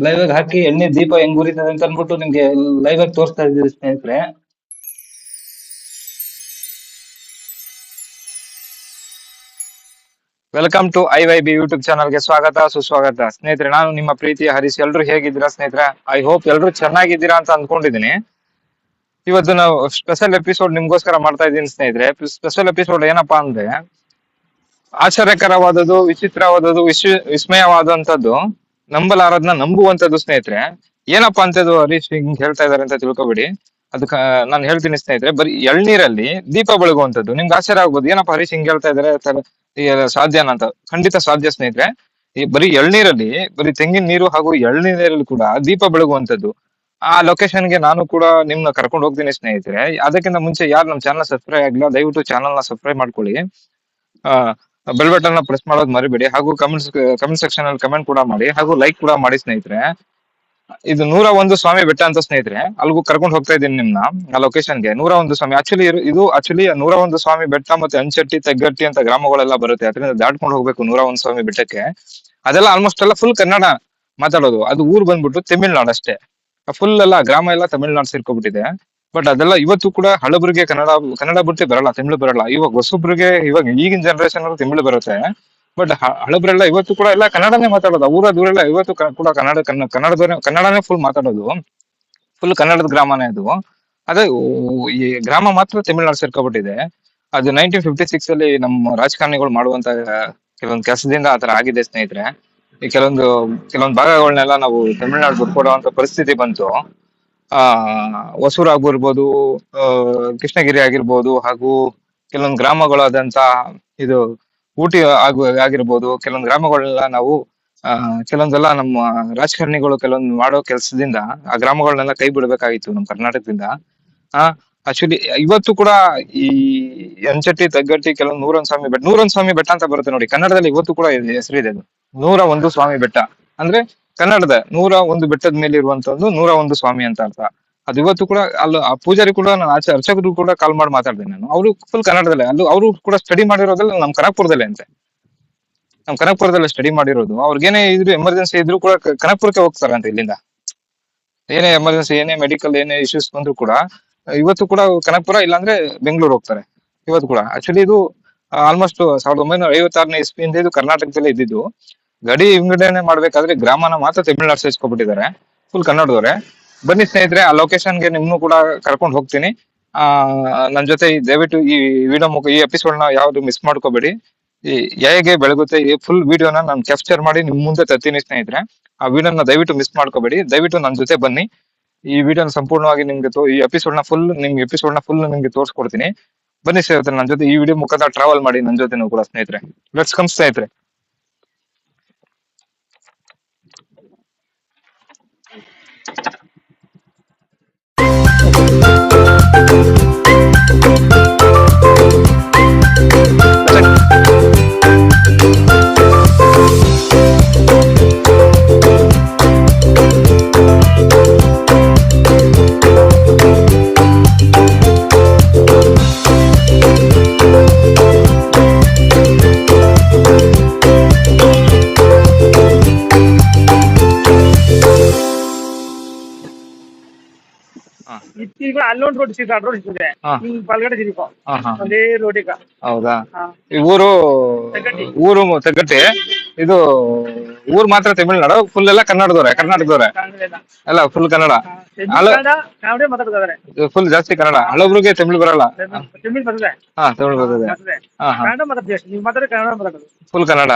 Live ಆಗಿ ಹಾಕಿ ಎಣ್ಣೆ ದೀಪ ಹೆಂಗ್ ಉರಿತದೆ ಅಂತ ಅನ್ಬಿಟ್ಟು ನಿಮ್ಗೆ ಲೈವ್ ಆಗಿ ತೋರಿಸ್ತಾ ಇದ್ದೀವಿ ಸ್ನೇಹಿತರೆ. ವೆಲ್ಕಮ್ ಟು IYB ಯೂಟ್ಯೂಬ್ ಚಾನಲ್ಗೆ ಸ್ವಾಗತ ಸುಸ್ವಾಗತ ಸ್ನೇಹಿತರೆ. ನಾನು ನಿಮ್ಮ ಪ್ರೀತಿಯ ಹರೀಶ್. ಎಲ್ರು ಹೇಗಿದ್ದೀರಾ ಸ್ನೇಹಿತರೆ? ಐ ಹೋಪ್ ಎಲ್ರು ಚೆನ್ನಾಗಿದ್ದೀರಾ ಅಂತ ಅಂದ್ಕೊಂಡಿದ್ದೀನಿ. ಇವತ್ತು ನಾವು ಸ್ಪೆಷಲ್ ಎಪಿಸೋಡ್ ನಿಮ್ಗೋಸ್ಕರ ಮಾಡ್ತಾ ಇದ್ದೀನಿ ಸ್ನೇಹಿತರೆ. ಸ್ಪೆಷಲ್ ಎಪಿಸೋಡ್ ಏನಪ್ಪಾ ಅಂದ್ರೆ, ಆಶ್ಚರ್ಯಕರವಾದದ್ದು, ವಿಚಿತ್ರವಾದದ್ದು, ವಿಸ್ಮಯವಾದಂತದ್ದು, ನಂಬಲಾರದ್ನ ನಂಬುವಂತದ್ದು ಸ್ನೇಹಿತರೆ. ಏನಪ್ಪಾ ಅಂತದ್ದು ಹರೀಶ್ ಹಿಂಗ್ ಹೇಳ್ತಾ ಇದಾರೆ ಅಂತ ತಿಳ್ಕೊಬೇಡಿ. ಅದಕ್ಕ ನಾನು ಹೇಳ್ತೀನಿ ಸ್ನೇಹಿತರೆ. ಬರೀ ಎಳ್ನೀರಲ್ಲಿ ದೀಪ ಬೆಳಗುವಂತದ್ದು. ನಿಮ್ಗೆ ಆಶ್ಚರ್ಯ ಆಗ್ಬೋದು, ಏನಪ್ಪಾ ಹರೀಶ್ ಹಿಂಗ್ ಹೇಳ್ತಾ ಇದಾರೆ, ಸಾಧ್ಯನಾ ಅಂತ. ಖಂಡಿತ ಸಾಧ್ಯ ಸ್ನೇಹಿತರೆ. ಈ ಬರೀ ಎಳ್ನೀರಲ್ಲಿ, ಬರೀ ತೆಂಗಿನ ನೀರು ಹಾಗೂ ಎಳ್ನೀರಲ್ಲಿ ಕೂಡ ದೀಪ ಬೆಳಗುವಂತದ್ದು. ಆ ಲೊಕೇಶನ್ಗೆ ನಾನು ಕೂಡ ನಿಮ್ನ ಕರ್ಕೊಂಡು ಹೋಗ್ತೀನಿ ಸ್ನೇಹಿತರೆ. ಅದಕ್ಕಿಂತ ಮುಂಚೆ ಯಾರು ನಮ್ಮ ಚಾನಲ್ ಸಬ್ಸ್ಕ್ರೈಬ್ ಆಗಿಲ್ಲ, ದಯವಿಟ್ಟು ಚಾನಲ್ ನ ಸಬ್ಸ್ಕ್ರೈಬ್ ಮಾಡ್ಕೊಳ್ಳಿ. ಬೆಲ್ ಬಟನ್ ನ ಪ್ರೆಸ್ ಮಾಡೋದು ಮರಿಬೇಡಿ. ಹಾಗೂ ಕಮೆಂಟ್ ಸೆಕ್ಷನ್ ಅಲ್ಲಿ ಕಮೆಂಟ್ ಕೂಡ ಮಾಡಿ, ಹಾಗೂ ಲೈಕ್ ಕೂಡ ಮಾಡಿ ಸ್ನೇಹಿತರೆ. ಇದು 101 ಸ್ವಾಮಿ ಬೆಟ್ಟ ಅಂತ ಸ್ನೇಹಿತರೆ. ಅಲ್ಗೂ ಕರ್ಕೊಂಡು ಹೋಗ್ತಾ ಇದ್ದೀನಿ ನಿಮ್ನ ಆ ಲೊಕೇಶನ್ಗೆ. 101 ಸ್ವಾಮಿ ಇದು ಆಕ್ಚುಲಿ 101 ಸ್ವಾಮಿ ಬೆಟ್ಟ ಮತ್ತೆ ಅಂಚಟ್ಟಿ, ತೆಗ್ಗಟ್ಟಿ ಅಂತ ಗ್ರಾಮಗಳೆಲ್ಲ ಬರುತ್ತೆ. ಅದರಿಂದ ದಾಟ್ಕೊಂಡು ಹೋಗ್ಬೇಕು 101 ಸ್ವಾಮಿ ಬೆಟ್ಟಕ್ಕೆ. ಅದೆಲ್ಲ ಆಲ್ಮೋಸ್ಟ್ ಎಲ್ಲ ಫುಲ್ ಕನ್ನಡ ಮಾತಾಡೋದು. ಅದು ಊರ್ ಬಂದ್ಬಿಟ್ಟು ತಮಿಳ್ನಾಡು ಅಷ್ಟೇ. ಫುಲ್ ಎಲ್ಲ ಗ್ರಾಮ ಎಲ್ಲ ತಮಿಳ್ನಾಡು ಸೇರ್ಕೊಬಿಟ್ಟಿದೆ. ಬಟ್ ಅದೆಲ್ಲ ಇವತ್ತು ಕೂಡ ಹಳಬರಿಗೆ ಕನ್ನಡ ಬಿಟ್ಟು ಬರಲ್ಲ, ತಮಿಳು ಬರಲ್ಲ. ಇವಾಗ ಹೊಸಬ್ರಿಗೆ, ಇವಾಗ ಈಗಿನ ಜನರೇಷನ್ ತಮಿಳು ಬರುತ್ತೆ. ಬಟ್ ಹಳಬ್ರೆಲ್ಲ ಇವತ್ತು ಕೂಡ ಎಲ್ಲ ಕನ್ನಡನೇ ಮಾತಾಡೋದು. ದೂರೆಲ್ಲ ಇವತ್ತು ಕೂಡ ಕನ್ನಡನೇ ಫುಲ್ ಮಾತಾಡೋದು. ಫುಲ್ ಕನ್ನಡದ ಗ್ರಾಮನೇ ಅದು. ಅದೇ ಈ ಗ್ರಾಮ ಮಾತ್ರ ತಮಿಳ್ನಾಡು ಸೇರ್ಕೊಬಿಟ್ಟಿದೆ. ಅದು 1956 ಅಲ್ಲಿ ನಮ್ಮ ರಾಜಕಾರಣಿಗಳು ಮಾಡುವಂತ ಕೆಲವೊಂದು ಕೆಲಸದಿಂದ ಆತರ ಆಗಿದೆ ಸ್ನೇಹಿತರೆ. ಈ ಕೆಲವೊಂದು ಭಾಗಗಳನ್ನೆಲ್ಲ ನಾವು ತಮಿಳ್ನಾಡು ಬಿಟ್ಕೊಡುವಂತ ಪರಿಸ್ಥಿತಿ ಬಂತು. ಹೊಸೂರು ಆಗಿರ್ಬೋದು, ಕೃಷ್ಣಗಿರಿ ಆಗಿರ್ಬೋದು, ಹಾಗೂ ಕೆಲವೊಂದು ಗ್ರಾಮಗಳಾದಂತ ಇದು ಊಟಿ ಆಗಿರ್ಬೋದು. ಕೆಲವೊಂದು ಗ್ರಾಮಗಳೆಲ್ಲ ನಾವು ಕೆಲವೊಂದೆಲ್ಲ ನಮ್ಮ ರಾಜಕಾರಣಿಗಳು ಕೆಲವೊಂದು ಮಾಡೋ ಕೆಲಸದಿಂದ ಆ ಗ್ರಾಮಗಳನ್ನೆಲ್ಲ ಕೈ ಬಿಡಬೇಕಾಗಿತ್ತು ನಮ್ಮ ಕರ್ನಾಟಕದಿಂದ. ಆಕ್ಚುಲಿ ಇವತ್ತು ಕೂಡ ಈ ಅಂಚಟ್ಟಿ, ತಗ್ಗಟ್ಟಿ, ಕೆಲವೊಂದು 101 ಸ್ವಾಮಿ ಬೆಟ್ಟ ಅಂತ ಬರುತ್ತೆ ನೋಡಿ ಕನ್ನಡದಲ್ಲಿ. ಇವತ್ತು ಕೂಡ ಹೆಸರಿದೆ ಅದು 101 ಸ್ವಾಮಿ ಬೆಟ್ಟ. ಅಂದ್ರೆ ಕನ್ನಡದ 101 ಬೆಟ್ಟದ ಮೇಲೆ ಇರುವಂತದ್ದು 101 ಸ್ವಾಮಿ ಅಂತ ಅರ್ಥ. ಅದು ಇವತ್ತು ಕೂಡ ಅಲ್ಲಿ ಆ ಪೂಜಾರಿ ಕೂಡ, ನಾನು ಅರ್ಚಕರು ಕೂಡ ಕಾಲ್ ಮಾಡಿ ಮಾತಾಡ್ತೀನಿ ನಾನು. ಅವರು ಫುಲ್ ಕನ್ನಡದಲ್ಲೇ. ಅವರು ಕೂಡ ಸ್ಟಡಿ ಮಾಡಿರೋದಲ್ಲ ನಮ್ಮ ಕನಕಪುರದಲ್ಲೇ ಅಂತೆ. ನಮ್ಮ ಕನಕಪುರದಲ್ಲೇ ಸ್ಟಡಿ ಮಾಡಿರೋದು. ಅವ್ರಿಗೇನೇ ಇದ್ರು ಎಮರ್ಜೆನ್ಸಿ ಇದ್ರು ಕೂಡ ಕನಕಪುರಕ್ಕೆ ಹೋಗ್ತಾರಂತೆ ಇಲ್ಲಿಂದ. ಏನೇ ಎಮರ್ಜೆನ್ಸಿ, ಏನೇ ಮೆಡಿಕಲ್, ಏನೇ ಇಶ್ಯೂಸ್ ಬಂದ್ರು ಕೂಡ ಇವತ್ತು ಕೂಡ ಕನಕಪುರ ಇಲ್ಲಾಂದ್ರೆ ಬೆಂಗಳೂರು ಹೋಗ್ತಾರೆ ಇವತ್ತು ಕೂಡ. ಆಕ್ಚುಲಿ ಇದು ಆಲ್ಮೋಸ್ಟ್ 1956ನೇ ಇಸ್ವಿಯಿಂದ ಇದು ಕರ್ನಾಟಕದಲ್ಲೇ ಇದ್ದಿದ್ದು. ಗಡಿ ವಿಂಗಡಣೆ ಮಾಡ್ಬೇಕಾದ್ರೆ ಗ್ರಾಮನ ಮಾತ್ರ ತಮಿಳ್ನಾಡು ಸೇರಿಸ್ಕೊಬಿಟ್ಟಿದ್ದಾರೆ, ಫುಲ್ ಕನ್ನಡದವರೇ. ಬನ್ನಿ ಸ್ನೇಹಿತರೆ, ಆ ಲೊಕೇಶನ್ಗೆ ನಿಮ್ನು ಕೂಡ ಕರ್ಕೊಂಡು ಹೋಗ್ತೀನಿ. ನನ್ನ ಜೊತೆ ದಯವಿಟ್ಟು ಈ ವಿಡಿಯೋ ಈ ಎಪಿಸೋಡ್ ನ ಯಾವ್ದು ಮಿಸ್ ಮಾಡ್ಕೋಬೇಡಿ. ಈ ಹೇಗೆ ಬೆಳಗುತ್ತೆ ಈ ಫುಲ್ ವಿಡಿಯೋನ ನಾನು ಕ್ಯಾಪ್ಚರ್ ಮಾಡಿ ನಿಮ್ ಮುಂದೆ ತರ್ತೀನಿ ಸ್ನೇಹಿತರೆ. ಆ ವಿಡಿಯೋನ ದಯವಿಟ್ಟು ಮಿಸ್ ಮಾಡ್ಕೋಬೇಡಿ. ದಯವಿಟ್ಟು ನನ್ನ ಜೊತೆ ಬನ್ನಿ. ಈ ವಿಡಿಯೋನ ಸಂಪೂರ್ಣವಾಗಿ ನಿಮ್ಗೆ ಈ ಎಪಿಸೋಡ್ ನ ಫುಲ್ ನಿಮ್ಗೆ ತೋರಿಸ್ಕೊಡ್ತೀನಿ. ಬನ್ನಿ ಸ್ನೇಹಿತರೆ, ನನ್ನ ಜೊತೆ ಈ ವಿಡಿಯೋ ಮುಖಾಂತರ ಟ್ರಾವೆಲ್ ಮಾಡಿ ನನ್ನ ಜೊತೆ ಕೂಡ ಸ್ನೇಹಿತರೆ. ಲೆಟ್ಸ್ ಕಮ್ ಸ್ನೇಹಿತರೆ. ಈಗ ಅಲ್ಲೊಂದು ರೋಡ್ ಸಿಗುತ್ತೆ, ರೋಡ್ ಸಿಗುತ್ತೆ ಬಲಗಡೆ ತಿರುಗೋ ಒಂದೇ ರೋಡಿಗ. ಹೌದಾ? ಈ ಊರು ತೆಗ್ಗಟ್ಟಿ. ಇದು ಊರ್ ಮಾತ್ರ ತಮಿಳ್ನಾಡು, ಫುಲ್ ಎಲ್ಲ ಕರ್ನಾಟಕದವ್ರೆ ಎಲ್ಲ ಫುಲ್ ಕನ್ನಡ. ಫುಲ್ ಜಾಸ್ತಿ ಕನ್ನಡ. ಹಳಬ್ರಿಗೆ ತಮಿಳ್ ಬರಲ್ಲ. ತಮಿಳ್ ಬರ್ತದೆ. ತಮಿಳ್ ಬರ್ತದೆ. ಫುಲ್ ಕನ್ನಡ.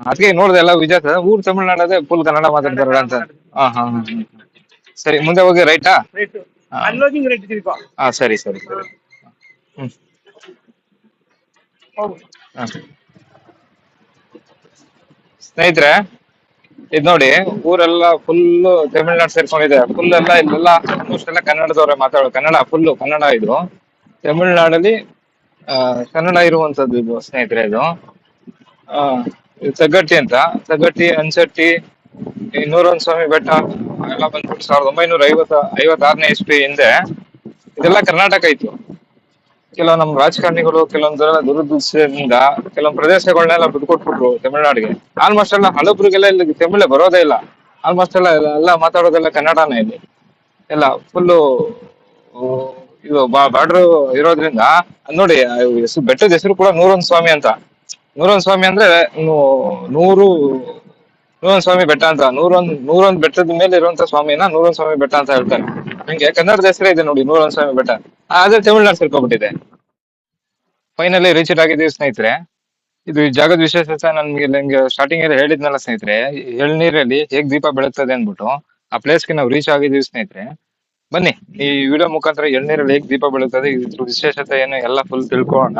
ಅದಕ್ಕೆ ನೋಡಿದೆ ಎಲ್ಲ ವಿಜಯ ಊರ್ ತಮಿಳ್ನಾಡದೇ ಫುಲ್ ಕನ್ನಡ ಮಾತಾಡ್ತಾರ ಅಂತ. ಸರಿ, ಮುಂದೆ ಹೋಗಿ ರೈಟಾ? ಸರಿ. ಸ್ನೇಹಿತರೆ, ಇದ್ ನೋಡಿ, ಊರೆಲ್ಲ ಫುಲ್ ತಮಿಳ್ನಾಡು ಸೇರ್ಕೊಂಡಿದೆ. ಫುಲ್ ಎಲ್ಲ ಇಲ್ಲೆಲ್ಲ ಆಲ್ಮೋಸ್ಟ್ ಎಲ್ಲ ಕನ್ನಡದವ್ರೆ ಮಾತಾಡೋದು. ಕನ್ನಡ ಫುಲ್ ಕನ್ನಡ. ಇದು ತಮಿಳ್ನಾಡಲ್ಲಿ ಕನ್ನಡ ಇರುವಂತದ್ದು ಇದು ಸ್ನೇಹಿತರೆ. ಇದು ತಗ್ಗಟ್ಟಿ ಅಂತ. ತಗ್ಗಟ್ಟಿ, ಅಂಚಟ್ಟಿ, 101 ಸ್ವಾಮಿ ಬೆಟ್ಟ ಎಲ್ಲ ಬಂದ್ಬಿಟ್ಟು 1956ನೇ ಇಸ್ವಿ ಹಿಂದೆ ಇದೆಲ್ಲ ಕರ್ನಾಟಕ ಇತ್ತು. ಕೆಲವು ನಮ್ಮ ರಾಜಕಾರಣಿಗಳು ಕೆಲವೊಂದೆಲ್ಲ ದುರದೃಷ್ಟದಿಂದ ಕೆಲವೊಂದು ಪ್ರದೇಶಗಳನ್ನೆಲ್ಲ ಬಿಟ್ಕೊಟ್ಬಿಟ್ರು ತಮಿಳ್ನಾಡಿಗೆ. ಆಲ್ಮೋಸ್ಟ್ ಎಲ್ಲ ಹಳಬ್ರಿಗೆಲ್ಲ ಇಲ್ಲಿ ತಮಿಳೇ ಬರೋದೇ ಇಲ್ಲ. ಆಲ್ಮೋಸ್ಟ್ ಎಲ್ಲ ಮಾತಾಡೋದೆಲ್ಲ ಕನ್ನಡನೇ ಇಲ್ಲಿ. ಎಲ್ಲ ಫುಲ್ಲು ಇದು ಬಾರ್ಡರ್ ಇರೋದ್ರಿಂದ ನೋಡಿ ಬೆಟ್ಟದ ಹೆಸರು ಕೂಡ ನೂರೊಂದು ಸ್ವಾಮಿ ಅಂತ. ನೂರೊಂದು ಸ್ವಾಮಿ ಅಂದ್ರೆ ನೂರು ನೂರೊಂದು ಸ್ವಾಮಿ ಬೆಟ್ಟ ಅಂತ. ನೂರೊಂದು ಬೆಟ್ಟದ ಮೇಲೆ ಇರುವಂತ ಸ್ವಾಮಿನ ನೂರೊಂದು ಸ್ವಾಮಿ ಬೆಟ್ಟ ಅಂತ ಹೇಳ್ತಾರೆ. ಹಂಗೆ ಕನ್ನಡದ ಹೆಸರೇ ಇದೆ ನೋಡಿ, ನೂರೊಂದು ಸ್ವಾಮಿ ಬೆಟ್ಟ. ಆದ್ರೆ ತಮಿಳ್ನಾಡು ಸೇರ್ಕೊಂಡ್ಬಿಟ್ಟಿದೆ. ಫೈನಲಿ ರೀಚ್ ಆಗಿದ್ದೀವಿ ಸ್ನೇಹಿತರೆ. ಇದು ಈ ಜಾಗದ ವಿಶೇಷತೆ ನಂಗೆ ಸ್ಟಾರ್ಟಿಂಗ್ ಅಲ್ಲಿ ಹೇಳಿದ್ನಲ್ಲ ಸ್ನೇಹಿತರೆ, ಎಳ್ನೀರಲ್ಲಿ ಹೇಗ್ ದೀಪ ಬೆಳಗ್ತದೆ ಅಂದ್ಬಿಟ್ಟು ಆ ಪ್ಲೇಸ್ಗೆ ನಾವು ರೀಚ್ ಆಗಿದ್ದೀವಿ ಸ್ನೇಹಿತರೆ. ಬನ್ನಿ ಈ ವಿಡಿಯೋ ಮುಖಾಂತರ ಎಳ್ನೀರಲ್ಲಿ ಹೇಗ್ ದೀಪ ಬೆಳಗ್ತದೆ, ಇದ್ರ ವಿಶೇಷತೆ ಏನು ಎಲ್ಲ ಫುಲ್ ತಿಳ್ಕೊಳ್ಳೋಣ.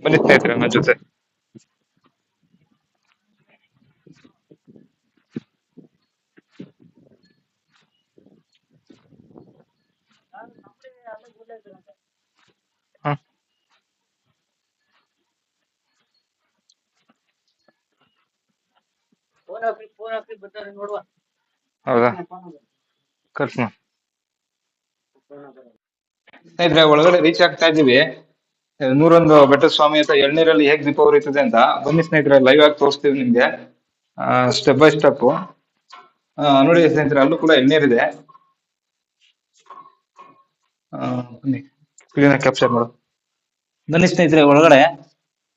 ಬನ್ನಿ ಸ್ನೇಹಿತರೆ ನನ್ನ ಜೊತೆ. ಹ ಹೌದಾ, ಕರ್ಸ್ ಸ್ನೇಹಿತರೆ ಒಳಗಡೆ ರೀಚ್ ಆಗ್ತಾ ಇದೀವಿ. ನೂರೊಂದು ಬೆಟ್ಟದ ಸ್ವಾಮಿ ಅಂತ ಎಳ್ನೀರಲ್ಲಿ ಹೇಗ್ ದೀಪ ಉರಿತದೆ ಅಂತ ಬನ್ನಿ ಸ್ನೇಹಿತರೆ ಲೈವ್ ಆಗಿ ತೋರಿಸ್ತೀವಿ ನಿಮ್ಗೆ, ಸ್ಟೆಪ್ ಬೈ ಸ್ಟೆಪ್. ನೋಡಿ ಸ್ನೇಹಿತರೆ, ಅಲ್ಲೂ ಕೂಡ ಎಳ್ನೀರಿದೆ. ಬನ್ನಿ ಸ್ಕ್ರೀನ್ ಕ್ಯಾಪ್ಚರ್ ಮಾಡು. ಬನ್ನಿ ಸ್ನೇಹಿತರೆ ಒಳಗಡೆ.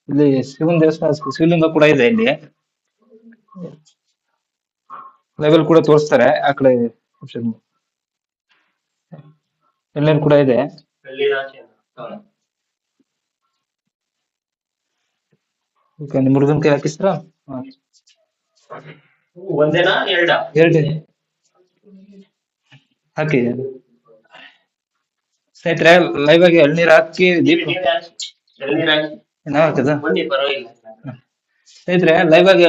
ಇಲ್ಲಿ ಶಿವನ ದೇವಸ್ಥಾನ, ಶಿವಲಿಂಗ ಕೂಡ ಇದೆ. ಇಲ್ಲಿ ಲೆವೆಲ್ ಕೂಡ ತೋರಿಸ್ತಾರೆ. ಆ ಕಡೆ ಎಳ್ನೀರು ಕೂಡ ಇದೆ. ನಿಮ್ ಹುಡುಗನ್ ಕೈ ಹಾಕಿಸ್ರ ಒಂದೇನಾ ಎರಡ ಎರಡು ಹಾಕಿ ಸ್ನೇಹಿತರೆ. ಲೈವ್ ಆಗಿ ಎಳ್ನೀರು ಹಾಕಿ ದೀಪ ಹಾಕದ ಸ್ನೇಹಿತರೆ. ಲೈವ್ ಆಗಿ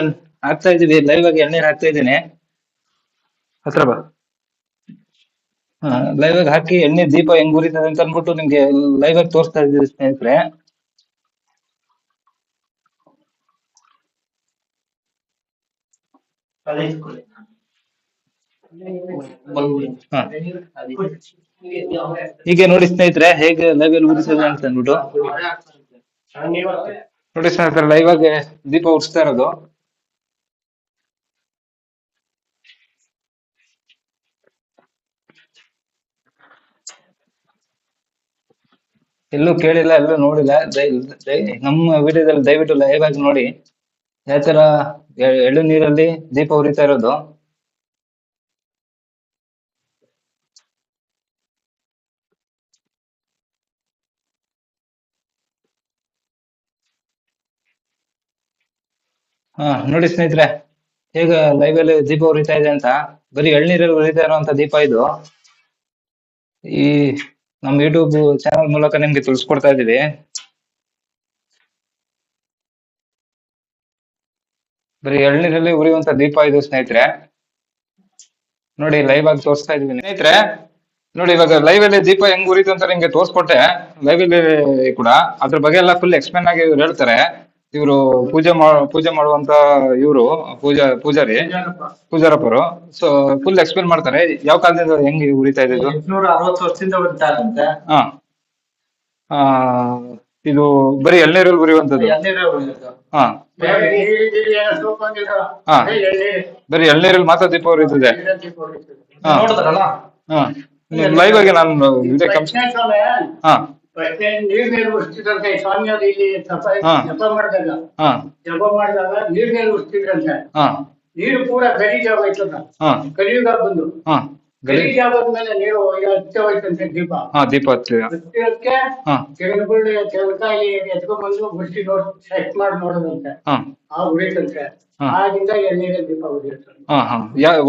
ಹಾಕ್ತಾ ಇದೀವಿ, ಲೈವ್ ಆಗಿ ಎಳ್ನೀರು ಹಾಕ್ತಾ ಇದ್ದೀನಿ. ಹತ್ರ ಬಾ. ಲೈವ್ ಆಗಿ ಹಾಕಿ ಎಳ್ನೀರ್ ದೀಪ ಹೆಂಗ್ ಉರಿತದೆ ಅಂತ ಅನ್ಬಿಟ್ಟು ನಿಮ್ಗೆ ಲೈವ್ ಆಗಿ ತೋರಿಸ್ತಾ ಇದ್ದೀವಿ ಸ್ನೇಹಿತರೆ. ಹೀಗೆ ನೋಡಿ ಸ್ನೇಹಿತರೆ ಹೇಗೆ ಲೈವ್ ಅಲ್ಲಿ ಉರಿಸೋದು ಅಂತ ಅಂದ್ಬಿಟ್ಟು. ನೋಡಿ ಸ್ನೇಹಿತರೆ ಲೈವ್ ಆಗಿ ದೀಪ ಉರಿಸ್ತಾ ಇರೋದು. ಎಲ್ಲೂ ಕೇಳಿಲ್ಲ, ಎಲ್ಲೂ ನೋಡಿಲ್ಲ. ನಮ್ಮ ವಿಡಿಯೋದಲ್ಲಿ ದಯವಿಟ್ಟು ಲೈವ್ ಆಗಿ ನೋಡಿ ಯಾವ ತರ ಎಳ್ಳು ನೀರಲ್ಲಿ ದೀಪ ಉರಿತಾ ಇರೋದು. ನೋಡಿ ಸ್ನೇಹಿತರೆ ಹೇಗ ಲೈವ್ ಅಲ್ಲಿ ದೀಪ ಉರಿತಾ ಇದೆ ಅಂತ. ಬರೀ ಎಳ್ನೀರಲ್ಲಿ ಉರಿತಾ ಇರುವಂತ ದೀಪ ಇದು. ಈ ನಮ್ ಯೂಟ್ಯೂಬ್ ಚಾನಲ್ ಮೂಲಕ ನಿಮ್ಗೆ ತಿಳಿಸ್ಕೊಡ್ತಾ ಇದೀವಿ. ಬರೀ ಎಳ್ನೀರಲ್ಲಿ ಉರಿಯುವಂತ ದೀಪ ಇದು ಸ್ನೇಹಿತರೆ. ನೋಡಿ ಲೈವ್ ಆಗಿ ತೋರಿಸ್ತಾ ಇದೀವಿ ಸ್ನೇಹಿತರೆ. ನೋಡಿ ಇವಾಗ ಲೈವ್ ಅಲ್ಲಿ ದೀಪ ಹೆಂಗ್ ಉರಿತು ಅಂತ ನಿಮ್ಗೆ ತೋರಿಸ್ಕೊಟ್ಟೆ. ಲೈವ್ ಅಲ್ಲಿ ಕೂಡ ಅದ್ರ ಬಗ್ಗೆ ಎಲ್ಲ ಫುಲ್ ಎಕ್ಸ್ಪ್ಲೇನ್ ಆಗಿ ಇವ್ರು ಹೇಳ್ತಾರೆ. ಇವರು ಪೂಜೆ ಮಾಡುವಂತ ಇವರು ಪೂಜಾರಪ್ಪರು. ಸೊ ಫುಲ್ ಎಕ್ಸ್ಪ್ಲೇನ್ ಮಾಡ್ತಾರೆ ಯಾವ ಕಾಲದಿಂದ ಹೆಂಗ್ ಉರಿತಾ ಇದೆ ಇದು. 860 ವರ್ಷದಿಂದ ಉರಿತಾ ಇರುತ್ತೆ. ಇದು ಬರೀ ಎಳ್ನೀರಲ್ಲಿ ಉರಿಯುವಂತದ್ದು. ಹಾ ಬರೀ ಎಳ್ನೀರಲ್ಲಿ ಮಾತ್ರ ದೀಪ ಉರಿಯುತ್ತದೆ. ಲೈವ್ ಆಗಿ ನಾನು ಹಾ ನೀರ್ ಉರಿಸ್ತಿದ್ರಂತೆ ಸ್ವಾಮಿಯವರು ಇಲ್ಲಿ ಜಪ ಮಾಡಿದಾಗ ನೀರ್ ಮೇಲೆ ಉರಿಸ್ತಿದ್ರಂತೆ. ನೀರು ಪೂರ ಗಲೀಜ್ ಆಗೋಯ್ತದ. ಕಲಿಯುಗ ಬಂದು ಗಲೀಜ್ ಆಗೋದ್ಮೇಲೆ ನೀರು ಹಚ್ಚ ಹೋಯ್ತಂತೆ ದೀಪ. ದೀಪ ಹತ್ತಿರಕ್ಕೆ ಕೆಳಗುಳ್ಳಿ ಕೆಳಕಾಯಿ ಎತ್ಕೊಂಡ್ಬಂದು ಗುಡ್ಸಿ ಸೆಟ್ ಮಾಡಿ ನೋಡೋದಂತೆ. ಆ ಉರಿತಂತೆ. ಆಗಿಂದ ಎಳ್ನೀರಲ್ಲಿ ದೀಪ ಉರಿಯುತ್ತೆ.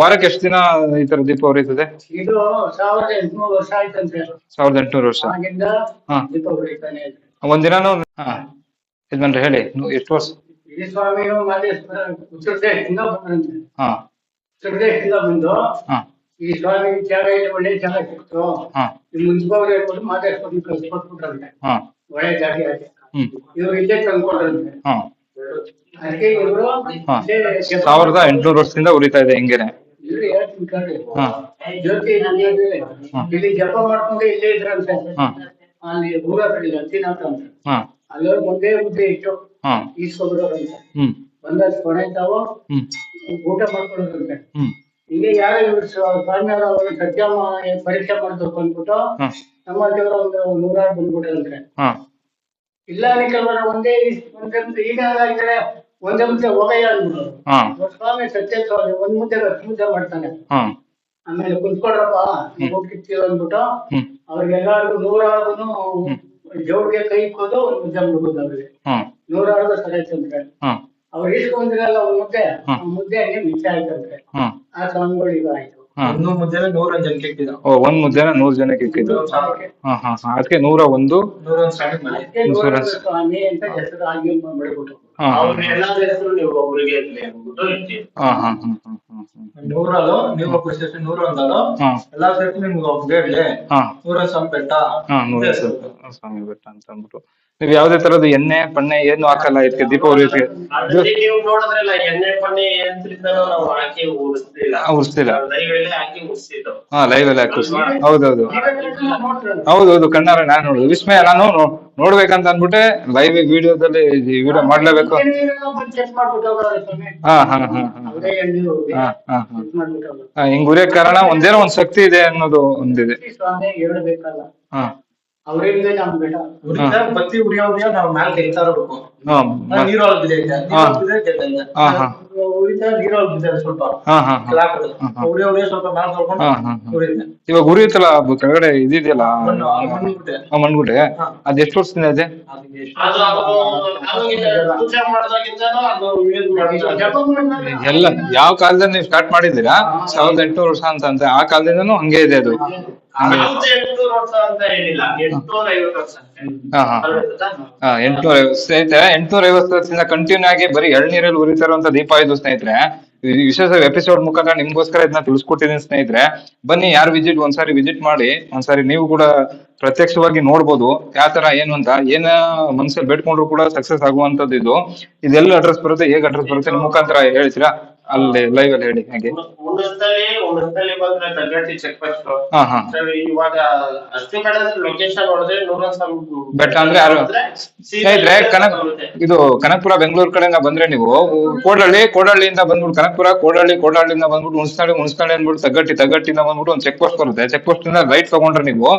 ವಾರಕ್ಕೆ ಎಷ್ಟು ದಿನ ಈ ತರ ದೀಪ ಉರಿಯುತ್ತದೆ? ಇದು 1800 ವರ್ಷ ಆಯ್ತಂತೆ. 1800 ವರ್ಷ ಆಗಿಂದ ದೀಪ ಉರಿತಾನೆ ಇದೆ. ಒಂದಿನಾನು ಯಜಮಾನ್ರೆ ಹೇಳಿ ಎಷ್ಟು ವರ್ಷ? ಈ ಸ್ವಾಮಿಯು ಉತ್ತರ ದೇಶದಿಂದ ಬಂದ್ರಂತೆ. ಉತ್ತರ ದೇಶದಿಂದ ಬಂದು ಈ ಸ್ವಾಮಿ ಜಾಗ ಇಲ್ಲಿ ಒಳ್ಳೆ ಜಾಗ ಸಿಕ್ತು. ಮುನ್ಸಿಪಾಲಿಟಿ ಹೇಳ್ಕೊಂಡು ಮಾದೇಶ್ವರನ ಕಳ್ಸಿಕೊಟ್ಬಿಟ್ರಂತೆ. ಒಳ್ಳೆ ಜಾಗ ಆಗಿ ಇವ್ರು ಇಲ್ಲೇ ತಂದ್ಕೊಂಡ್ರಂತೆ. ಅದಕ್ಕೆ ಇವರು 1800 ವರ್ಷದಿಂದ ಉರಿತಾ ಇದೆ ಹಿಂಗೇನೆ. ಜ್ಯೋತಿ ಇಲ್ಲಿ ಜಪ ಮಾಡ್ಕೊಂಡು ಇಲ್ಲೇ ಇದ್ರಂತೆ. ಅಲ್ಲಿ ಊರ ಕಡೆ ಲಕ್ಷ್ಮೀನಾಥ ಅಂತ ಅಲ್ಲಿ ಒಂದೇ ಮುದ್ದೆ ಇಟ್ಟು ಈಸ್ಕೊಬಿಡೋರಂತೆ. ಬಂದ ಕೊನೆ ತಾವು ಊಟ ಮಾಡ್ಕೊಡೋದಂತೆ. ಹಿಂಗೆ ಇಲ್ಲಿ ಯಾರು ಇವ್ರು ಸ್ವಾಮಿಯವರು ಅವರು ಸತ್ಯಮ್ಮ ಪರೀಕ್ಷೆ ಮಾಡ್ಬೇಕು ಅಂದ್ಬಿಟ್ಟು ನಮ್ಮ ದೇವರ ಒಂದು 100 ಬಂದ್ಬಿಟ್ರಂತೆ. ಇಲ್ಲ ಕೆಲವರ ಈಗ ಏನಾಗಿದೆ ಒಂದೇ ಮುದ್ದೆ ಹೋಗಯ್ಯ ಅಂದ್ಬಿಟ್ಟು ಸ್ವಾಮಿ ಸತ್ಯ ಸ್ವಾಮಿ ಒಂದ್ ಮುದ್ದೆ 10 ಮುದ್ದೆ ಮಾಡ್ತಾನೆ. ಆಮೇಲೆ ಕುಂತ್ಕೊಡ್ರಪ್ಪ ಹೋಗ್ತಿರ್ತೀವಿ ಅಂದ್ಬಿಟ್ಟು ಅವ್ರಿಗೆಲ್ಲಾರ್ಗು 100 ಜೋಡ್ಗೆ ಕೈ ಇಕ್ಕೋದು ಒಂದ್ ಮುದ್ದೆ ಮುಡ್ಬೋದು ಅವ್ರಿಗೆ 100 ಸರಿ ತಂದ್ರೆ ಅವ್ರು ಇಸ್ಕೊಂಡ್ರಲ್ಲ ಒಂದ್ ಮುದ್ದೆ ಮುದ್ದೆ ಹಂಗೆ ಮಿಚ್ಚ ಆಯ್ತಂದ್ರೆ ಆ ಸ್ವಾಮಿಗಳು ಈಗ ಆಯ್ತು. ಒಂದು ಮುದ್ದೆನ 100 ಜನಕ್ಕೆ ಇಕ್ಕಿದ. ಒಂದ್ ಮುದ್ದೆನ 100 ಜನಕ್ಕೆ ಇಕ್ಕಿದ್ದು. ಅದಕ್ಕೆ 101 ಸ್ವಾಮಿ ಅಂತ ಹೆಸರು ಆಗಿ ಬೆಳ್ಬಿಟ್ಟು ಎಲ್ಲ ಹೆಸರು ನೀವು ಒಬ್ಬರಿಗೆ ಅಂದ್ಬಿಟ್ಟು ಇರ್ತೀವಿ. 100 ನೀವು ಒಬ್ಬರು ಸೇರಿಸಿ 101 ಎಲ್ಲಾ ಸೇರಿಸಿ ನಿಮ್ಗೆ ಒಬ್ಬಗೆ ಇರ್ಲಿ 100 ಸ್ವಾಮಿ ಬೆಟ್ಟ 100 ಸ್ವಾಮಿ ಬೆಟ್ಟ ಅಂತ ಅಂದ್ಬಿಟ್ಟು. ನೀವ್ ಯಾವ್ದೇ ತರದ್ದು ಎಣ್ಣೆ ಪಣ್ಣೆ ಏನು ಹಾಕಲ್ಲ ಇದಕ್ಕೆ ದೀಪಾವಳಿ ನೀವು ನೋಡಿದ್ರಲ್ಲ ಎಣ್ಣೆ ಪಣ್ಣೆ ನಾವು ಹಾಕಿ ಉರ್ಸ್ತಿಲ್ಲ. ಲೈವ್ ಎಲ್ಲ ಹಾಕಿ ಹೌದೌದು ಹೌದೌದು ಕಣ್ಣಾರ ನಾನ್ ನೋಡುದು ವಿಸ್ಮಯ ನಾನು ನೋಡ್ಬೇಕಂತ ಅನ್ಬಿಟ್ಟೆ ಲೈವ್ ವಿಡಿಯೋದಲ್ಲಿ ವಿಡಿಯೋ ಮಾಡ್ಲೇಬೇಕು. ಹಿಂಗ್ ಉರಿಯಕ್ ಕಾರಣ ಒಂದೇನೋ ಒಂದ್ ಶಕ್ತಿ ಇದೆ ಅನ್ನೋದು ಒಂದಿದೆ. ಅವರಿಂದ ನಮ್ ಬೇಡ ಬತ್ತಿ ಉರಿಯೋದ್ರಿಂದ ನಾವು ಮ್ಯಾಲ ತೆಗಿತಾ ಇರಬೇಕು. ನೀರೊಳಗೆ ಬಿದ್ದೈತೆ ಉರಿತಾ ನೀರೊಳಗೆ ಬಿದ್ದಿದೆ ಸ್ವಲ್ಪ ಉರಿಯೋ ಸ್ವಲ್ಪ ಮ್ಯಾಲ ತೊಳ್ಕೊಂಡು ಉರಿಯುತ್ತೆ. ಇವಾಗ ಉರಿಯುತ್ತಲ್ಲ ಕೆಳಗಡೆ ಇದಿದೆಯಲ್ಲ ಮಣ್ಗುಟೆ ಅದ್ ಎಷ್ಟು ವರ್ಷದಿಂದ ಇದೆ? ಎಲ್ಲ ಯಾವ ಕಾಲದಲ್ಲಿ ನೀವು ಸ್ಟಾರ್ಟ್ ಮಾಡಿದ್ದೀರಾ? 1800 ವರ್ಷ ಅಂತ ಆ ಕಾಲದಿಂದನೂ ಹಂಗೆ ಇದೆ ಅದು. 800 ವರ್ಷ ಅಂತ ಹೇಳಿಲ್ಲ, 850 ವರ್ಷ. 850 ಸ್ನೇಹಿತರೆ, 850 ವರ್ಷದಿಂದ ಕಂಟಿನ್ಯೂ ಆಗಿ ಬರೀ ಎಳ್ನೀರಲ್ಲಿ ಉರಿತಾರಂತ ದೀಪ ಇದು ಸ್ನೇಹಿತರೆ. ವಿಶೇಷ ಎಪಿಸೋಡ್ ಮುಖಾಂತರ ನಿಮ್ಗೋಸ್ಕರ ಇದನ್ನ ತಿಳಿಸ್ಕೊಟ್ಟಿದ್ದೀನಿ ಸ್ನೇಹಿತರೆ. ಬನ್ನಿ ಯಾರು ಒಂದ್ಸಾರಿ ವಿಸಿಟ್ ಮಾಡಿ ಒಂದ್ಸಾರಿ ನೀವು ಕೂಡ ಪ್ರತ್ಯಕ್ಷವಾಗಿ ನೋಡ್ಬೋದು ಯಾವ ತರ ಏನು ಅಂತ. ಏನ ಮನ್ಸಲ್ಲಿ ಬೇಡ್ಕೊಂಡ್ರು ಕೂಡ ಸಕ್ಸಸ್ ಆಗುವಂತದ್ದು ಇದು. ಇದೆಲ್ಲ ಅಡ್ರೆಸ್ ಬರುತ್ತೆ, ಹೇಗೆ ಅಡ್ರೆಸ್ ಬರುತ್ತೆ ನಿಮ್ ಮುಖಾಂತರ ಹೇಳ್ತೀರಾ? ಅಲ್ಲಿ ಲೈವ್ ಅಲ್ಲಿ ಹೇಳಿ. ಹಾಗೆ ಬಂದ್ರೆ ತಗ್ಗಟ್ಟಿ ಚೆಕ್ ಪೋಸ್ಟ್ ಇವಾಗ ಅಷ್ಟು ಕಡೆ ಲೊಕೇಶನ್ ನೋಡಿದ್ರೆ ಬೆಟ್ಟ ಅಂದ್ರೆ ಸ್ನೇಹಿತರೆ ಇದು ಕನಕಪುರ ಬೆಂಗಳೂರು ಕಡೆಯಿಂದ ಬಂದ್ರೆ ನೀವು ಕೋಡಹಳ್ಳಿಯಿಂದ ಬಂದ್ಬಿಟ್ಟು ಕನಕಪುರ ಕೋಡಹಳ್ಳಿಯಿಂದ ಬಂದ್ಬಿಟ್ಟು ಮುನ್ಸ್ತಾಳಿ ಅಂದ್ಬಿಟ್ಟು ತಗ್ಗಟ್ಟಿಂದ ಬಂದ್ಬಿಟ್ಟು ಒಂದು ಚೆಕ್ ಪೋಸ್ಟ್ ಬರುತ್ತೆ. ಚೆಕ್ ಪೋಸ್ಟ್ ಇಂದ ರೈಟ್ ತಗೊಂಡ್ರೆ ನೀವು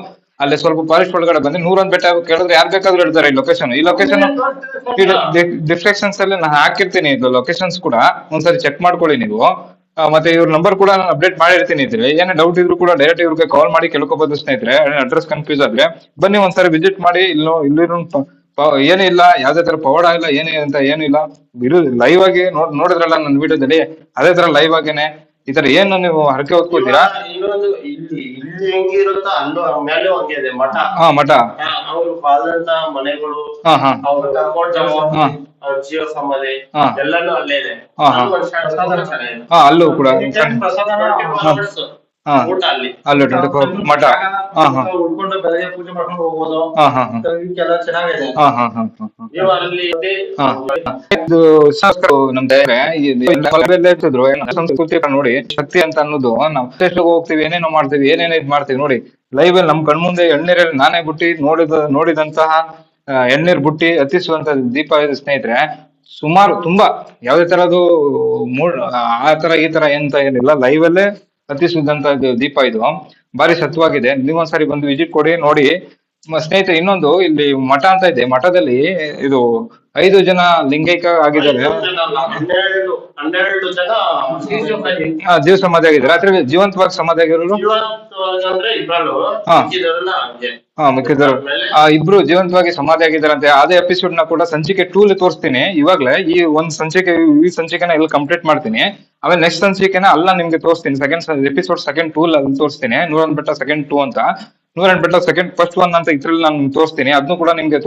ಅಲ್ಲಿ ಸ್ವಲ್ಪ ಫಾರೆಸ್ಟ್ ಒಳಗಡೆ ಬಂದ್ರೆ 101 ಬೆಟ್ಟ ಕೇಳಿದ್ರೆ ಯಾರು ಬೇಕಾದ್ರೂ ಹೇಳ್ತಾರೆ ಈ ಲೊಕೇಶನ್. ಡಿಸ್ಕ್ರಿಪ್ಷನ್ಸ್ ಅಲ್ಲಿ ನಾನು ಹಾಕಿರ್ತೀನಿ ಇದು ಲೊಕೇಶನ್ಸ್ ಕೂಡ, ಒಂದ್ಸರಿ ಚೆಕ್ ಮಾಡ್ಕೊಳ್ಳಿ ನೀವು. ಮತ್ತೆ ಇವ್ರ ನಂಬರ್ ಕೂಡ ನಾನು ಅಪ್ಡೇಟ್ ಮಾಡಿರ್ತೀನಿ. ಇದ್ರೆ ಏನೇ ಡೌಟ್ ಇದ್ರು ಕೂಡ ಡೈರೆಕ್ಟ್ ಇವ್ರಿಗೆ ಕಾಲ್ ಮಾಡಿ ಕೇಳ್ಕೊಬೋದು ಸ್ನೇಹಿತರೆ. ಅಡ್ರೆಸ್ ಕನ್ಫ್ಯೂಸ್ ಆದ್ರೆ ಬನ್ನಿ ಒಂದ್ಸರಿ ವಿಸಿಟ್ ಮಾಡಿ. ಇಲ್ಲಿ ಏನೂ ಇಲ್ಲ, ಯಾವ್ದೇ ತರ ಪವಾಡ ಇಲ್ಲ, ಏನು ಇಲ್ಲ. ಲೈವ್ ಆಗಿ ನೋಡಿದ್ರಲ್ಲ ನನ್ನ ವಿಡಿಯೋದಲ್ಲಿ, ಅದೇ ತರ ಲೈವ್ ಆಗೇನೆ ಈ ತರ ಏನು ನೀವು ಹರಕೆ ಹೊತ್ಕೋತೀರಾ. ಹೆಂಗಿರುತ್ತೋ ಅಲ್ಲೂ ಮೇಲೆ ಹಂಗೆ ಇದೆ ಮಠ. ಮಠ ಅವ್ರು ಬಾಳಂತ ಮನೆಗಳು, ಅವ್ರ ಜೀವ ಸಮಾಧಿ ಎಲ್ಲಾನು ಅಲ್ಲೇ ಇದೆ. ಅಲ್ಲೂ ಕೂಡ ಊಟ ಅಲ್ಲಿ ಮಠ ಉಳ್ಕೊಂಡು ಬೆಳಗ್ಗೆ ಪೂಜೆ ಮಾಡ್ಕೊಂಡು ಹೋಗ್ಬೋದು. ಇದಕ್ಕೆಲ್ಲ ಚೆನ್ನಾಗಿದೆ. ನೀವು ಅಲ್ಲಿ ಸಂಸ್ಕೃತಿ ನೋಡಿ ಶಕ್ತಿ ಅಂತ ಅನ್ನೋದು ನಾವು ಎಷ್ಟು ಹೋಗ್ತೀವಿ, ಏನೇನೋ ಮಾಡ್ತೀವಿ, ಏನೇನೋ ಇದ್ ಮಾಡ್ತೀವಿ ನೋಡಿ. ಲೈವ್ ಅಲ್ಲಿ ನಮ್ ಕಣ್ಮುಂದೆ ಎಳ್ನೀರಲ್ಲಿ ನಾನೇ ಬುಟ್ಟಿ ನೋಡಿದಂತಹ ಎಳ್ನೀರ್ ಬುಟ್ಟಿ ಹತ್ತಿಸುವಂತ ದೀಪ ಇದೆ ಸ್ನೇಹಿತರೆ. ಸುಮಾರು ತುಂಬಾ ಯಾವ್ದೇ ತರದ್ದು ಆ ತರ ಈ ತರ ಎಂತ ಏನಿಲ್ಲ, ಲೈವ್ ಅಲ್ಲೇ ಹತ್ತಿಸುದಂತ ದೀಪ ಇದು. ಬಾರಿ ಸತ್ವಾಗಿದೆ. ನೀವೊಂದ್ಸರಿ ಬಂದು ವಿಸಿಟ್ ಕೊಡಿ ನೋಡಿ ಸ್ನೇಹಿತರೆ. ಇನ್ನೊಂದು ಇಲ್ಲಿ ಮಠ ಅಂತ ಇದೆ. ಮಠದಲ್ಲಿ ಇದು 5 ಜನ ಲಿಂಗೈಕ್ಯ ಆಗಿದ್ದಾರೆ, ಜೀವ ಸಮಾಧಿ ಆಗಿದ್ದಾರೆ. ಅದ್ರ ಜೀವಂತವಾಗಿ ಸಮಾಧಿ ಆಗಿರೋರು ಮಿಕ್ಕಿದ್ರು ಇಬ್ರು ಜೀವಂತವಾಗಿ ಸಮಾಧಿ ಆಗಿದ್ದಾರಂತೆ. ಅದೇ ಎಪಿಸೋಡ್ ನ ಕೂಡ ಸಂಚಿಕೆ 2 ತೋರಿಸ್ತೀನಿ. ಇವಾಗ್ಲೇ ಈ ಸಂಚಿಕೆನ ಇಲ್ಲಿ ಕಂಪ್ಲೀಟ್ ಮಾಡ್ತೀನಿ. ಆಮೇಲೆ ನೆಕ್ಸ್ಟ್ ಸಂಚಿಕೆನ ಅಲ್ಲ ನಿಮ್ಗೆ ತೋರಿಸ್ತೀನಿ. ಎಪಿಸೋಡ್ ಸೆಕೆಂಡ್ 2 ಅಲ್ಲಿ ತೋರಿಸ್ತೀನಿ. 101 ಬೆಟ್ಟ ಸೆಕೆಂಡ್ 2 ಅಂತ, 101 ಬೆಟ್ಟ ಸೆಕೆಂಡ್ ಫಸ್ಟ್ 1 ಅಂತ ಇದ್ರಲ್ಲಿ ನಾನು ತೋರಿಸ್ತೀನಿ. ಅದನ್ನು ಕೂಡ ನಿಮ್ಗೆ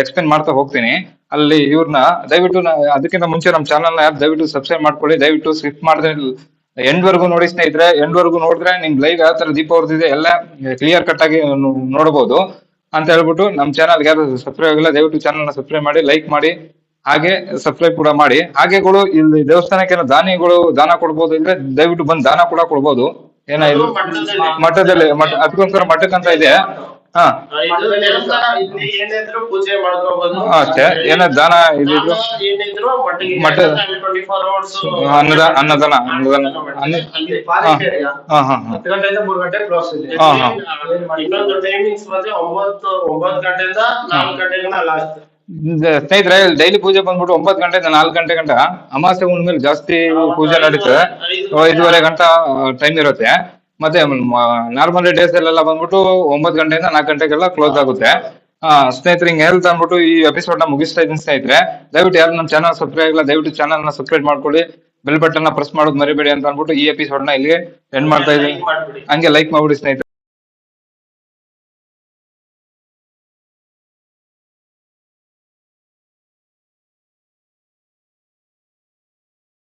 ಎಕ್ಸ್ಪ್ಲೇನ್ ಮಾಡ್ತಾ ಹೋಗ್ತೀನಿ. ಅಲ್ಲಿ ಇವ್ರನ್ನ ದಯವಿಟ್ಟು ಅದಕ್ಕಿಂತ ಮುಂಚೆ ನಮ್ಮ ಚಾನಲ್ ನ ದಯವಿಟ್ಟು ಸಬ್ಸ್ಕ್ರೈಬ್ ಮಾಡ್ಕೊಳ್ಳಿ. ದಯವಿಟ್ಟು ಸ್ಕಿಪ್ ಮಾಡಿದ್ರೆ ಎಂಡ್ ವರ್ಗು ನೋಡಿ ಸ್ನೇಹಿತರೆ. ಎಂಡ್ ವರ್ಗು ನೋಡಿದ್ರೆ ನಿಮ್ ಲೈವ್ ಯಾವ ತರ ದೀಪ ಹೊರದಿದೆ ಎಲ್ಲ ಕ್ಲಿಯರ್ ಕಟ್ ಆಗಿ ನೋಡಬಹುದು ಅಂತ ಹೇಳ್ಬಿಟ್ಟು, ನಮ್ ಚಾನಲ್ ಯಾರು ಸಬ್ಸ್ಕ್ರೈಬ್ ಆಗಿಲ್ಲ ದಯವಿಟ್ಟು ಚಾನಲ್ ನ ಸಬ್ಸ್ಕ್ರೈಬ್ ಮಾಡಿ, ಲೈಕ್ ಮಾಡಿ, ಹಾಗೆ ಸಬ್ಸ್ಕ್ರೈಬ್ ಕೂಡ ಮಾಡಿ. ಹಾಗೆಗಳು ಇಲ್ಲಿ ದೇವಸ್ಥಾನಕ್ಕೆ ದಾನಿಗಳು ದಾನ ಕೊಡ್ಬೋದು ಇದ್ರೆ ದಯವಿಟ್ಟು ಬಂದು ದಾನ ಕೂಡ ಕೊಡ್ಬೋದು. ಏನಾಯ್ತು ಮಠದಲ್ಲಿ ಅದಕ್ಕೋಸ್ಕರ ಮಠಕ್ಕಂತ ಇದೆ. ಹಾ ಇದು ದೇವಸ್ಥಾನ ಇಲ್ಲಿ ಏನಿದ್ರು ಪೂಜೆ ಮಾಡ್ಕೋಬಹುದು. ಅಷ್ಟೇ ಏನೋ ದಾನ ಇದಿದ್ರು ಏನಿದ್ರು ಮಟ್ಟಿಗೆ ಮಠ 24 hours ಅನ್ನದಾನ ಅಲ್ಲಿ ಫಾರೆಸ್ಟ್ ಏರಿಯಾ ಹಾ ಹಾ ಹಾ 10 ಗಂಟೆಯಿಂದ 3 ಗಂಟೆ ಕ್ಲೋಸ್ ಇದೆ. ಹಾ, ಹಾ. ಇನ್ನೊಂದು ಟೈಮಿಂಗ್ಸ್ ಬಂದ್ರೆ 9 ಗಂಟೆಯಿಂದ 4 ಗಂಟೆಗೆ ಲಾಸ್ಟ್. ಸ್ನೇಹಿತರೆ ಡೈಲಿ ಪೂಜೆ ಬಂದ್ಬಿಟ್ಟು 9 ಗಂಟೆಯಿಂದ 4 ಗಂಟೆ ಗಂಟ ಅಮಾವಾಸ್ಯೆ ಹುಣ್ಣಿಮೆ ಜಾಸ್ತಿ ಪೂಜೆ ನಡೀತದೆ. 5:30 ಗಂಟೆ ಟೈಮ್ ಇರುತ್ತೆ. ಮತ್ತೆ ನಾರ್ಮಲ್ ಡೇಸ್ ಅಲ್ಲೆಲ್ಲ ಬಂದ್ಬಿಟ್ಟು 9 ಗಂಟೆಯಿಂದ 4 ಗಂಟೆಗೆಲ್ಲ ಕ್ಲೋಸ್ ಆಗುತ್ತೆ. ಸ್ನೇಹಿತರೆ ಹಿಂಗೆ ಹೇಳ್ತಾ ಅಂದ್ಬಿಟ್ಟು ಈ ಎಪಿಸೋಡ್ ನ ಮುಗಿಸ್ತಾ ಇದ್ದೀನಿ ಸ್ನೇಹಿತರೆ. ದಯವಿಟ್ಟು ಯಾರು ನಮ್ಮ ಚಾನಲ್ ಸಬ್ಸ್ಕ್ರೈಬ್ ಆಗಿಲ್ಲ ದಯವಿಟ್ಟು ಚಾನಲ್ ನ ಸಬ್ಸ್ಕ್ರೈಬ್ ಮಾಡ್ಕೊಳ್ಳಿ, ಬೆಲ್ ಬಟನ್ ನ ಪ್ರೆಸ್ ಮಾಡೋದು ಮರಿಬೇಡಿ ಅಂತ ಅಂದ್ಬಿಟ್ಟು ಈ ಎಪಿಸೋಡ್ ನ ಇಲ್ಲಿಗೆ ಎಂಡ್ ಮಾಡ್ತಾ ಇದ್ದೀನಿ. ಹಂಗೆ ಲೈಕ್ ಮಾಡ್ಬಿಡಿ ಸ್ನೇಹಿತರೆ.